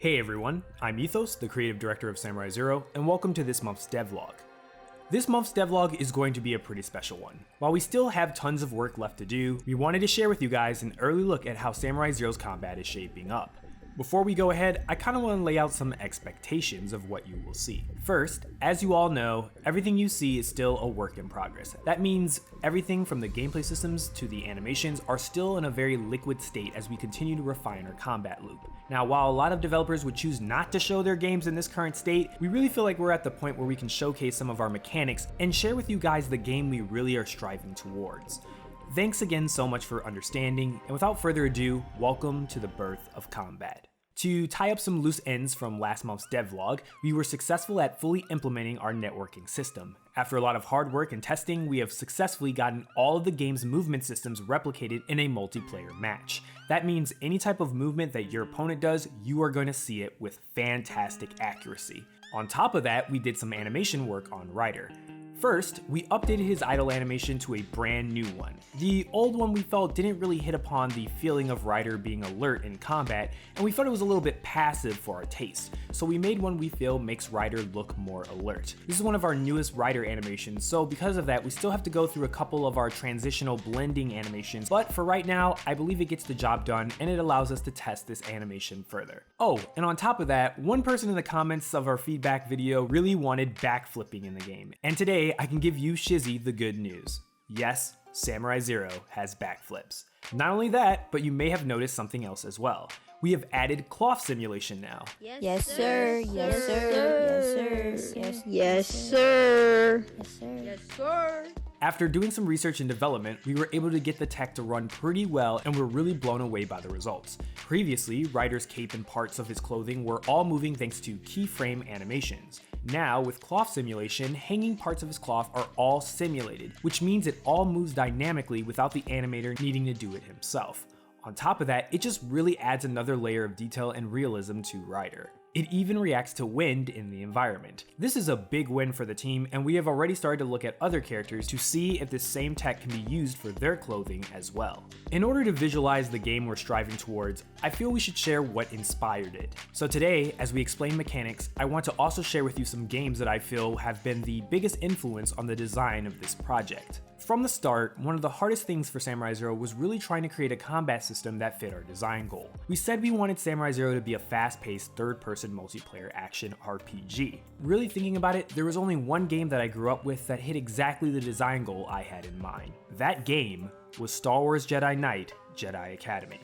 Hey everyone, I'm Ethos, the creative director of Samurai Zero, and welcome to this month's devlog. This month's devlog is going to be a pretty special one. While we still have tons of work left to do, we wanted to share with you guys an early look at how Samurai Zero's combat is shaping up. Before we go ahead, I kinda wanna lay out some expectations of what you will see. First, as you all know, everything you see is still a work in progress. That means everything from the gameplay systems to the animations are still in a very liquid state as we continue to refine our combat loop. Now, while a lot of developers would choose not to show their games in this current state, we really feel like we're at the point where we can showcase some of our mechanics and share with you guys the game we really are striving towards. Thanks again so much for understanding, and without further ado, welcome to the birth of combat. To tie up some loose ends from last month's devlog, we were successful at fully implementing our networking system. After a lot of hard work and testing, we have successfully gotten all of the game's movement systems replicated in a multiplayer match. That means any type of movement that your opponent does, you are going to see it with fantastic accuracy. On top of that, we did some animation work on Ryder. First, we updated his idle animation to a brand new one. The old one we felt didn't really hit upon the feeling of Ryder being alert in combat, and we felt it was a little bit passive for our taste, so we made one we feel makes Ryder look more alert. This is one of our newest Ryder animations, so because of that, we still have to go through a couple of our transitional blending animations, but for right now, I believe it gets the job done, and it allows us to test this animation further. Oh, and on top of that, one person in the comments of our feedback video really wanted backflipping in the game, and today, I can give you Shizzy the good news. Yes, Samurai Zero has backflips. Not only that, but you may have noticed something else as well. We have added cloth simulation now. Yes, sir. Yes, sir. Yes, sir. Yes, sir. Yes, sir. After doing some research and development, we were able to get the tech to run pretty well and were really blown away by the results. Previously, Ryder's cape and parts of his clothing were all moving thanks to keyframe animations. Now, with cloth simulation, hanging parts of his cloth are all simulated, which means it all moves dynamically without the animator needing to do it himself. On top of that, it just really adds another layer of detail and realism to Ryder. It even reacts to wind in the environment. This is a big win for the team, and we have already started to look at other characters to see if this same tech can be used for their clothing as well. In order to visualize the game we're striving towards, I feel we should share what inspired it. So today, as we explain mechanics, I want to also share with you some games that I feel have been the biggest influence on the design of this project. From the start, one of the hardest things for Samurai Zero was really trying to create a combat system that fit our design goal. We said we wanted Samurai Zero to be a fast-paced, third-person multiplayer action RPG. Really thinking about it, there was only one game that I grew up with that hit exactly the design goal I had in mind. That game was Star Wars Jedi Knight: Jedi Academy.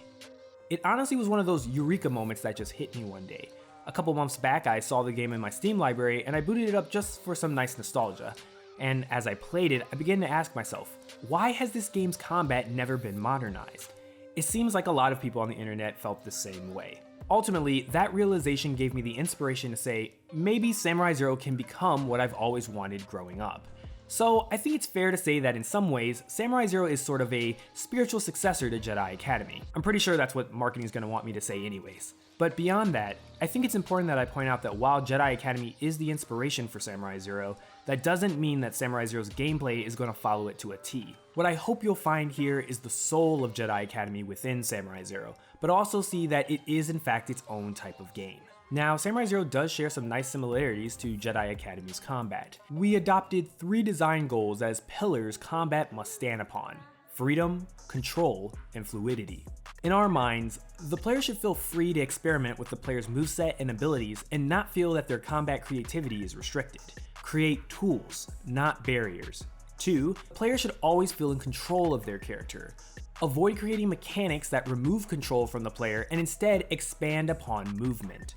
It honestly was one of those eureka moments that just hit me one day. A couple months back, I saw the game in my Steam library and I booted it up just for some nice nostalgia. And as I played it, I began to ask myself, why has this game's combat never been modernized? It seems like a lot of people on the internet felt the same way. Ultimately, that realization gave me the inspiration to say, maybe Samurai Zero can become what I've always wanted growing up. So I think it's fair to say that in some ways, Samurai Zero is sort of a spiritual successor to Jedi Academy. I'm pretty sure that's what marketing is going to want me to say anyways. But beyond that, I think it's important that I point out that while Jedi Academy is the inspiration for Samurai Zero, that doesn't mean that Samurai Zero's gameplay is going to follow it to a T. What I hope you'll find here is the soul of Jedi Academy within Samurai Zero, but also see that it is in fact its own type of game. Now, Samurai Zero does share some nice similarities to Jedi Academy's combat. We adopted 3 design goals as pillars combat must stand upon: freedom, control, and fluidity. In our minds, the player should feel free to experiment with the player's moveset and abilities and not feel that their combat creativity is restricted. Create tools, not barriers. 2, players should always feel in control of their character. Avoid creating mechanics that remove control from the player and instead expand upon movement.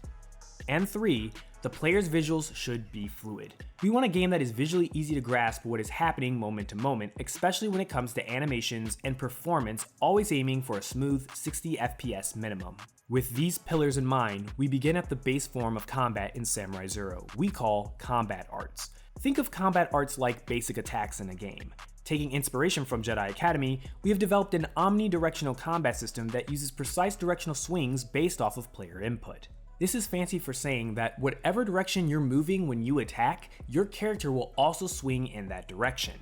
And 3, the player's visuals should be fluid. We want a game that is visually easy to grasp what is happening moment to moment, especially when it comes to animations and performance, always aiming for a smooth 60 FPS minimum. With these pillars in mind, we begin at the base form of combat in Samurai Zero, we call combat arts. Think of combat arts like basic attacks in a game. Taking inspiration from Jedi Academy, we have developed an omnidirectional combat system that uses precise directional swings based off of player input. This is fancy for saying that whatever direction you're moving when you attack, your character will also swing in that direction.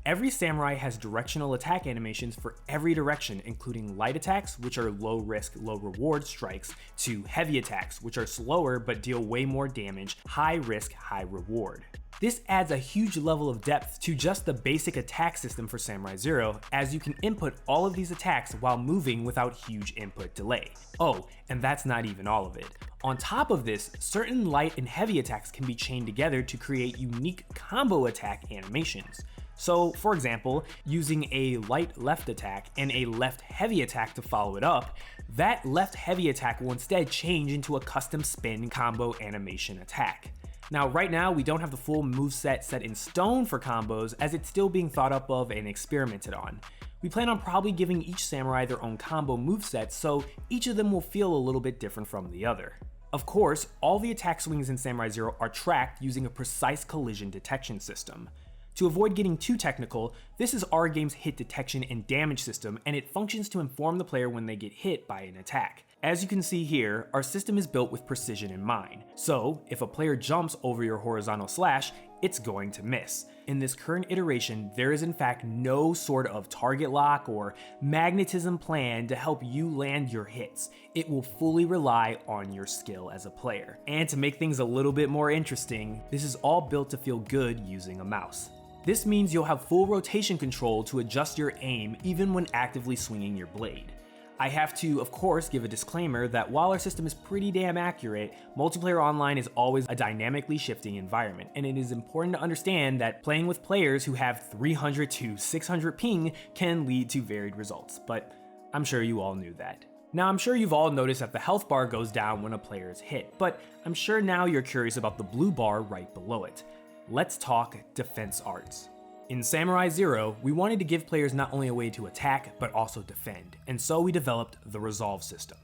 Every samurai has directional attack animations for every direction, including light attacks, which are low risk, low reward strikes, to heavy attacks, which are slower but deal way more damage, high risk, high reward. This adds a huge level of depth to just the basic attack system for Samurai Zero, as you can input all of these attacks while moving without huge input delay. Oh, and that's not even all of it. On top of this, certain light and heavy attacks can be chained together to create unique combo attack animations. So, for example, using a light left attack and a left heavy attack to follow it up, that left heavy attack will instead change into a custom spin combo animation attack. Now, right now, we don't have the full moveset set in stone for combos, as it's still being thought up of and experimented on. We plan on probably giving each samurai their own combo moveset, so each of them will feel a little bit different from the other. Of course, all the attack swings in Samurai Zero are tracked using a precise collision detection system. To avoid getting too technical, this is our game's hit detection and damage system, and it functions to inform the player when they get hit by an attack. As you can see here, our system is built with precision in mind. So, if a player jumps over your horizontal slash, it's going to miss. In this current iteration, there is in fact no sort of target lock or magnetism plan to help you land your hits. It will fully rely on your skill as a player. And to make things a little bit more interesting, this is all built to feel good using a mouse. This means you'll have full rotation control to adjust your aim even when actively swinging your blade. I have to, of course, give a disclaimer that while our system is pretty damn accurate, multiplayer online is always a dynamically shifting environment, and it is important to understand that playing with players who have 300 to 600 ping can lead to varied results, but I'm sure you all knew that. Now, I'm sure you've all noticed that the health bar goes down when a player is hit, but I'm sure now you're curious about the blue bar right below it. Let's talk defense arts. In Samurai Zero, we wanted to give players not only a way to attack, but also defend, and so we developed the resolve system.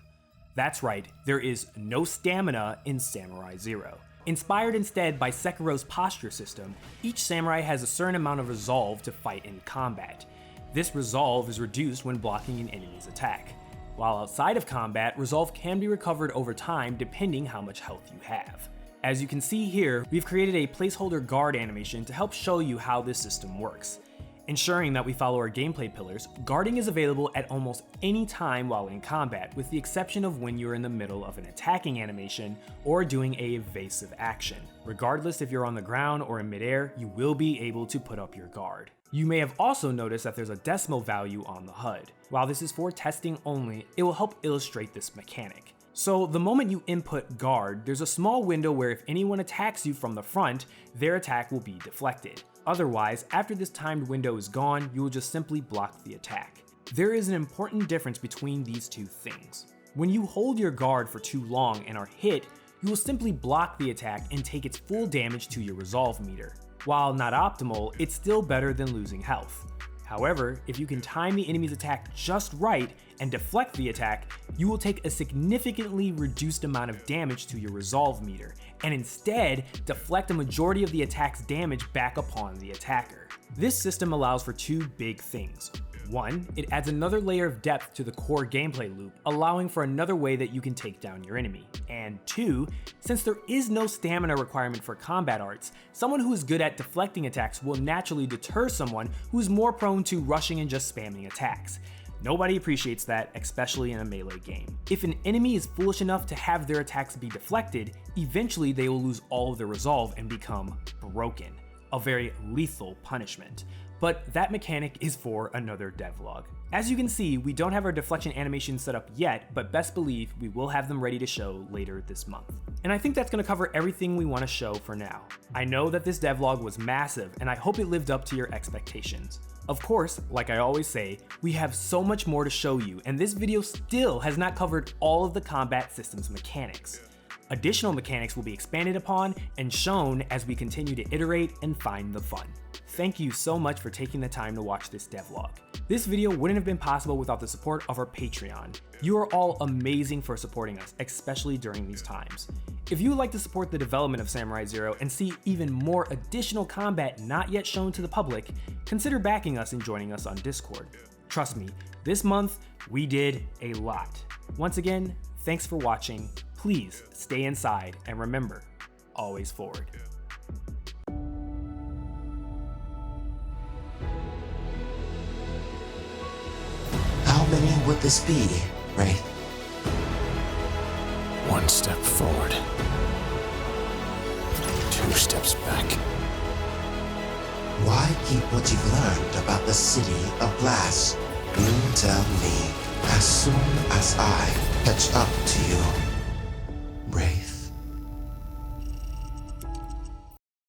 That's right, there is no stamina in Samurai Zero. Inspired instead by Sekiro's posture system, each samurai has a certain amount of resolve to fight in combat. This resolve is reduced when blocking an enemy's attack. While outside of combat, resolve can be recovered over time depending how much health you have. As you can see here, we've created a placeholder guard animation to help show you how this system works. Ensuring that we follow our gameplay pillars, guarding is available at almost any time while in combat, with the exception of when you're in the middle of an attacking animation or doing a evasive action. Regardless if you're on the ground or in midair, you will be able to put up your guard. You may have also noticed that there's a decimal value on the HUD. While this is for testing only, it will help illustrate this mechanic. So the moment you input guard, there's a small window where if anyone attacks you from the front, their attack will be deflected. Otherwise, after this timed window is gone, you will just simply block the attack. There is an important difference between these two things. When you hold your guard for too long and are hit, you will simply block the attack and take its full damage to your resolve meter. While not optimal, it's still better than losing health. However, if you can time the enemy's attack just right and deflect the attack, you will take a significantly reduced amount of damage to your resolve meter, and instead deflect a majority of the attack's damage back upon the attacker. This system allows for two big things. One, it adds another layer of depth to the core gameplay loop, allowing for another way that you can take down your enemy. And two, since there is no stamina requirement for combat arts, someone who is good at deflecting attacks will naturally deter someone who is more prone to rushing and just spamming attacks. Nobody appreciates that, especially in a melee game. If an enemy is foolish enough to have their attacks be deflected, eventually they will lose all of their resolve and become broken. A very lethal punishment. But that mechanic is for another devlog. As you can see, we don't have our deflection animations set up yet, but best believe we will have them ready to show later this month. And I think that's going to cover everything we want to show for now. I know that this devlog was massive, and I hope it lived up to your expectations. Of course, like I always say, we have so much more to show you, and this video still has not covered all of the combat systems mechanics. Additional mechanics will be expanded upon and shown as we continue to iterate and find the fun. Thank you so much for taking the time to watch this devlog. This video wouldn't have been possible without the support of our Patreon. You are all amazing for supporting us, especially during these times. If you would like to support the development of Samurai Zero and see even more additional combat not yet shown to the public, consider backing us and joining us on Discord. Trust me, this month we did a lot. Once again, thanks for watching. Please stay inside and remember, always forward. many would this be, Ray? One step forward. 2 steps back. Why keep what you've learned about the City of Glass? You tell me as soon as I catch up to you.